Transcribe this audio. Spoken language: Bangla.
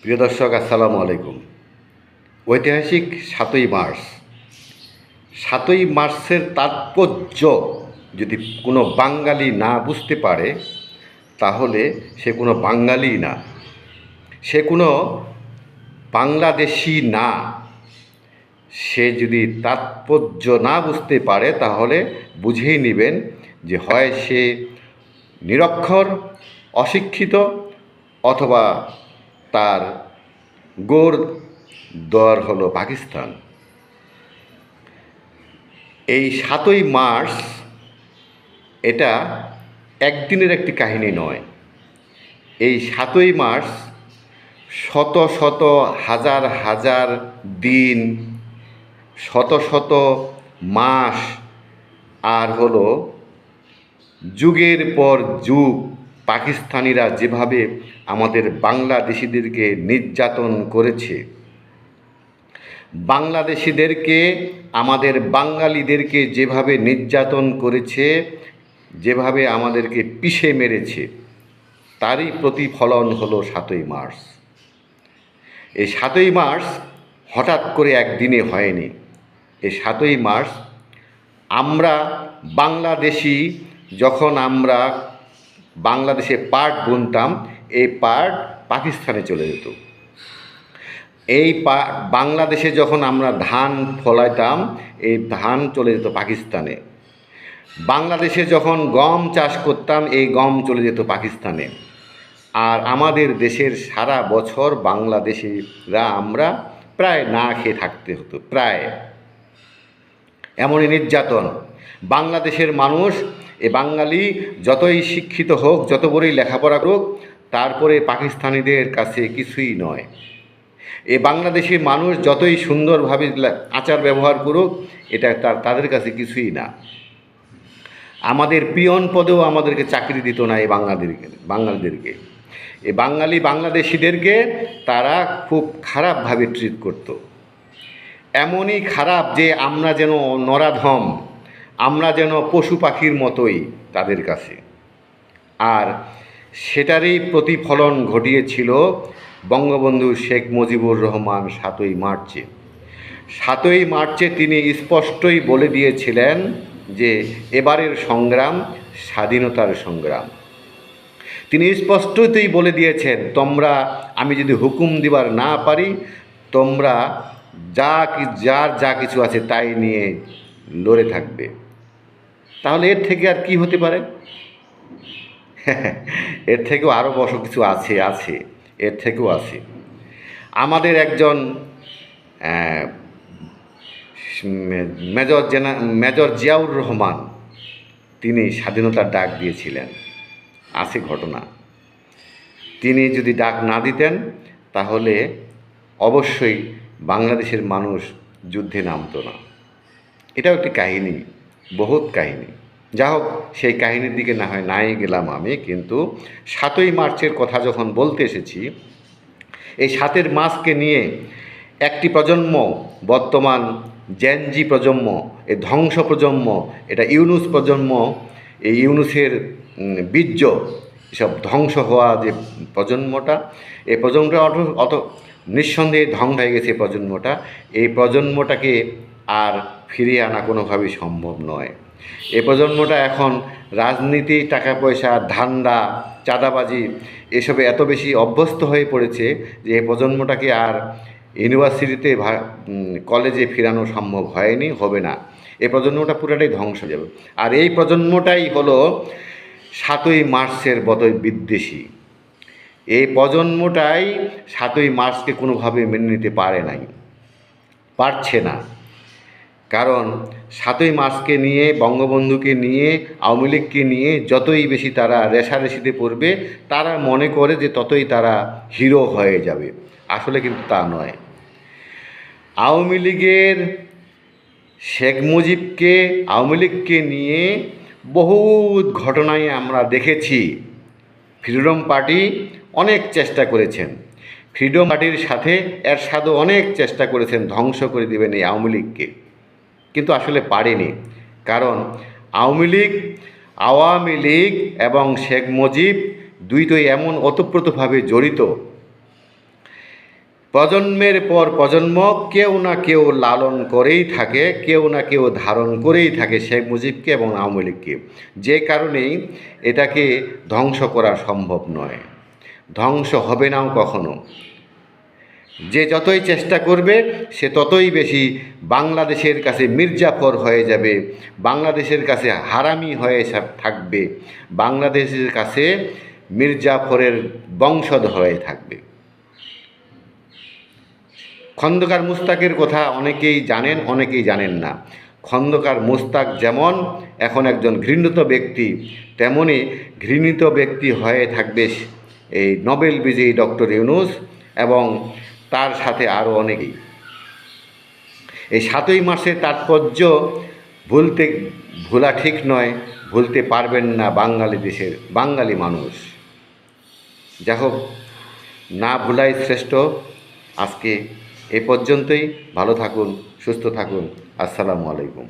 প্রিয় দর্শক, আসসালামু আলাইকুম। ঐতিহাসিক ৭ই মার্চ। ৭ই মার্চের তাৎপর্য যদি কোনো বাঙালি না বুঝতে পারে, তাহলে সে কোনো বাঙালি না, সে কোনো বাংলাদেশি না। সে যদি তাৎপর্য না বুঝতে পারে, তাহলে বুঝেই নেবেন যে হয় সে নিরক্ষর, অশিক্ষিত, অথবা তার গোর দর হলো পাকিস্তান। এই ৭ই মার্চ এটা একদিনের একটি কাহিনী নয়। এই ৭ই মার্চ শত শত হাজার হাজার দিন, শত শত মাস, আর হলো যুগের পর যুগ পাকিস্তানিরা যেভাবে আমাদের বাংলাদেশিদেরকে নির্যাতন করেছে, বাংলাদেশিদেরকে, আমাদের বাঙালিদেরকে যেভাবে নির্যাতন করেছে, যেভাবে আমাদেরকে পিষে মেরেছে, তারই প্রতিফলন হলো ৭ই মার্চ। এই ৭ই মার্চ হঠাৎ করে একদিনে হয়নি। এই ৭ই মার্চ আমরা বাংলাদেশি, যখন আমরা বাংলাদেশে পাট বুনতাম, এই পাট পাকিস্তানে চলে যেত। এই বাংলাদেশে যখন আমরা ধান ফলাইতাম, এই ধান চলে যেত পাকিস্তানে। বাংলাদেশে যখন গম চাষ করতাম, এই গম চলে যেত পাকিস্তানে। আর আমাদের দেশের সারা বছর বাংলাদেশিরা আমরা প্রায় না খেয়ে থাকতে হতো, প্রায় এমনই নির্যাতন। বাংলাদেশের মানুষ, এ বাঙালি যতই শিক্ষিত হোক, যত বড়ই লেখাপড়া করুক, তারপরে পাকিস্তানিদের কাছে কিছুই নয়। এ বাংলাদেশের মানুষ যতই সুন্দরভাবে আচার ব্যবহার করুক, এটা তাদের কাছে কিছুই না। আমাদের পিয়ন পদেও আমাদেরকে চাকরি দিত না এই বাঙালিদেরকে। এই বাংলাদেশিদেরকে তারা খুব খারাপভাবে ট্রিট করত। এমনই খারাপ যে আমরা যেন নরাধম, আমরা যেন পশু পাখির মতোই তাদের কাছে। আর সেটারই প্রতিফলন ঘটিয়েছিল বঙ্গবন্ধু শেখ মুজিবুর রহমান ৭ই মার্চে। ৭ই মার্চে তিনি স্পষ্টই বলে দিয়েছিলেন যে এবারের সংগ্রাম স্বাধীনতার সংগ্রাম। তিনি স্পষ্টতই বলে দিয়েছেন, তোমরা, আমি যদি হুকুম দিবার না পারি, তোমরা যার যা কিছু আছে তাই নিয়ে লড়ে থাকবে। তাহলে এর থেকে আর কি হতে পারে? এর থেকেও আরও বড় কিছু আছে, এর থেকেও আছে। আমাদের একজন মেজর জিয়াউর রহমান, তিনি স্বাধীনতার ডাক দিয়েছিলেন। আছে ঘটনা। তিনি যদি ডাক না দিতেন, তাহলে অবশ্যই বাংলাদেশের মানুষ যুদ্ধে নামতো না। এটাও একটি কাহিনী, বহুত কাহিনী। যা হোক, সেই কাহিনীর দিকে না হয় নাই গেলাম আমি। কিন্তু ৭ই মার্চের কথা যখন বলতে এসেছি, এই ৭ই মার্চকে নিয়ে একটি প্রজন্ম, বর্তমান জেনজি প্রজন্ম, এই ধ্বংস প্রজন্ম, এটা ইউনুস প্রজন্ম, এই ইউনুসের বীর্য, এসব ধ্বংস হওয়া যে প্রজন্মটা, এই প্রজন্মটা অত নিঃসন্দেহে ধ্বংস হয়ে গেছে। এই প্রজন্মটাকে আর ফিরিয়ে আনা কোনোভাবেই সম্ভব নয়। এই প্রজন্মটা এখন রাজনীতি, টাকা পয়সা, ধান্দা, চাঁদাবাজি, এসবে এত বেশি অভ্যস্ত হয়ে পড়েছে যে এই প্রজন্মটাকে আর ইউনিভার্সিটিতে, কলেজে ফেরানো সম্ভব হয়নি, হবে না। এই প্রজন্মটা পুরোটাই ধ্বংস হয়ে যাবে। আর এই প্রজন্মটাই হলো ৭ই মার্চের মতোই বিদ্বেষী। এই প্রজন্মটাই ৭ই মার্চকে কোনোভাবে মেনে নিতে পারছে না। কারণ ৭ই মার্চকে নিয়ে, বঙ্গবন্ধুকে নিয়ে, আওয়ামী লীগকে নিয়ে যতই বেশি তারা রেষারেষিতে পড়বে, তারা মনে করে যে ততই তারা হিরো হয়ে যাবে। আসলে কিন্তু তা নয়। আওয়ামী লীগের, শেখ মুজিবকে, আওয়ামী লীগকে নিয়ে বহুত ঘটনায় আমরা দেখেছি। ফ্রিডম পার্টি অনেক চেষ্টা করেছেন, ফ্রিডম পার্টির সাথে এরশাদও অনেক চেষ্টা করেছেন ধ্বংস করে দেবেন এই আওয়ামী লীগকে, কিন্তু আসলে পারেনি। কারণ আওয়ামী লীগ এবং শেখ মুজিব দুইটোই এমন ওতপ্রোতভাবে জড়িত, প্রজন্মের পর প্রজন্ম কেউ না কেউ লালন করেই থাকে, কেউ না কেউ ধারণ করেই থাকে শেখ মুজিবকে এবং আওয়ামী লীগকে। যে কারণেই এটাকে ধ্বংস করা সম্ভব নয়, ধ্বংস হবে নাও কখনো। যে যতই চেষ্টা করবে সে ততই বেশি বাংলাদেশের কাছে মির্জাফর হয়ে যাবে, বাংলাদেশের কাছে হারামি হয়ে থাকবে, বাংলাদেশের কাছে মির্জাফরের বংশধর হয়ে থাকবে। খন্দকার মুস্তাকের কথা অনেকেই জানেন, অনেকেই জানেন না। খন্দকার মুস্তাক যেমন এখন একজন ঘৃণিত ব্যক্তি, তেমনি ঘৃণিত ব্যক্তি হয়ে থাকবে এই নোবেল বিজয়ী ডক্টর ইউনূস এবং তার সাথে আরও অনেকেই। এই ৭ই মার্চের তাৎপর্য ভোলা ঠিক নয়, ভুলতে পারবেন না বাঙালি মানুষ। যাই হোক, না ভুলাই শ্রেষ্ঠ। আজকে এ পর্যন্তই। ভালো থাকুন, সুস্থ থাকুন। আসসালামু আলাইকুম।